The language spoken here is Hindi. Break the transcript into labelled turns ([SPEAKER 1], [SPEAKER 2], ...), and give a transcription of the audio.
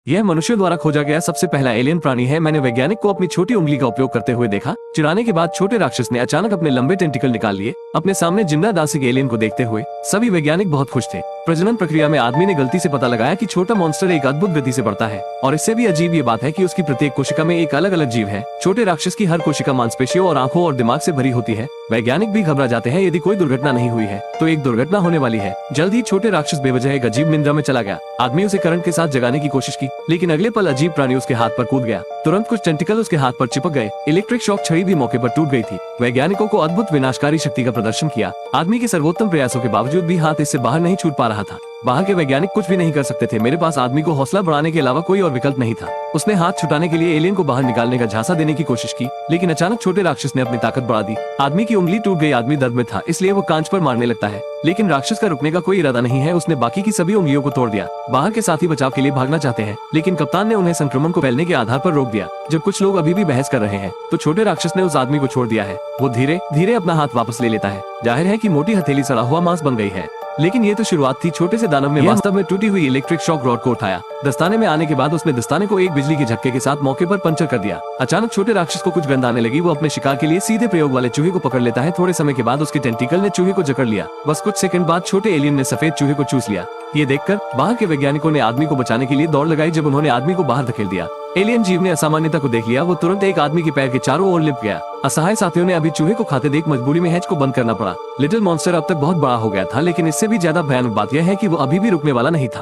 [SPEAKER 1] यह मनुष्यों द्वारा खोजा गया सबसे पहला एलियन प्राणी है। मैंने वैज्ञानिक को अपनी छोटी उंगली का उपयोग करते हुए देखा। चिराने के बाद छोटे राक्षस ने अचानक अपने लंबे टेंटिकल निकाल लिए। अपने सामने जिंदा दासिक एलियन को देखते हुए सभी वैज्ञानिक बहुत खुश थे। प्रजनन प्रक्रिया में आदमी ने गलती से पता लगाया कि छोटा मॉन्स्टर एक अद्भुत गति से बढ़ता है, और इससे भी अजीब ये बात है कि उसकी प्रत्येक कोशिका में एक अलग अलग जीव है। छोटे राक्षस की हर कोशिका मांसपेशियों और आंखों और दिमाग से भरी होती है। वैज्ञानिक भी घबरा जाते हैं। यदि कोई दुर्घटना नहीं हुई है तो एक दुर्घटना होने वाली है। जल्द ही छोटे राक्षस बेवजह एक अजीब निंद्रा में चला गया। आदमी उसे करंट के साथ जगाने की कोशिश की, लेकिन अगले पल अजीब प्राणी उसके हाथ पर कूद गया। तुरंत कुछ टेंटिकल उसके हाथ पर चिपक गए। इलेक्ट्रिक शॉक छड़ी भी मौके पर टूट गई थी। वैज्ञानिकों को अद्भुत विनाशकारी शक्ति का प्रदर्शन किया। आदमी के सर्वोत्तम प्रयासों के बावजूद भी हाथ इससे बाहर नहीं छूट पा रहा था। बाहर के वैज्ञानिक कुछ भी नहीं कर सकते थे। मेरे पास आदमी को हौसला बढ़ाने के अलावा कोई और विकल्प नहीं था। उसने हाथ छुटाने के लिए एलियन को बाहर निकालने का झांसा देने की कोशिश की, लेकिन अचानक छोटे राक्षस ने अपनी ताकत बढ़ा दी। आदमी की उंगली टूट गई। आदमी दर्द में था, इसलिए वो कांच पर मारने लगता है, लेकिन राक्षस का रुकने का कोई इरादा नहीं है। उसने बाकी की सभी उंगलियों को तोड़ दिया। बाहर के साथी बचाव के लिए भागना चाहते हैं, लेकिन कप्तान ने उन्हें संक्रमण को फैलने के आधार पर रोक दिया। जब कुछ लोग अभी भी बहस कर रहे हैं तो छोटे राक्षस ने उस आदमी को छोड़ दिया है। वो धीरे धीरे अपना हाथ वापस ले लेता है। जाहिर है कि मोटी हथेली सड़ा हुआ मांस बन गई है, लेकिन ये तो शुरुआत थी। छोटे से दानव ने वास्तव में टूटी हुई इलेक्ट्रिक शॉक रॉड को उठाया। दस्ताने में आने के बाद उसने दस्ताने को एक बिजली के झटके के साथ मौके पर पंचर कर दिया। अचानक छोटे राक्षस को कुछ गंध आने लगी। वो अपने शिकार के लिए सीधे प्रयोग वाले चूहे को पकड़ लेता है। थोड़े समय के बाद उसके टेंटिकल ने चूहे को जकड़ लिया। बस कुछ सेकंड बाद छोटे एलियन ने सफेद चूहे को चूस लिया। ये देखकर बाहर के वैज्ञानिकों ने आदमी को बचाने के लिए दौड़ लगाई। जब उन्होंने आदमी को बाहर धकेल दिया, एलियन जीव ने असामान्यता को देख लिया। वो तुरंत एक आदमी के पैर के चारों ओर लिप गया। असहाय साथियों ने अभी चूहे को खाते देख मजबूरी में हैच को बंद करना पड़ा। लिटिल मॉन्स्टर अब तक बहुत बड़ा हो गया था, लेकिन इससे भी ज्यादा भयानक बात यह है कि वो अभी भी रुकने वाला नहीं था।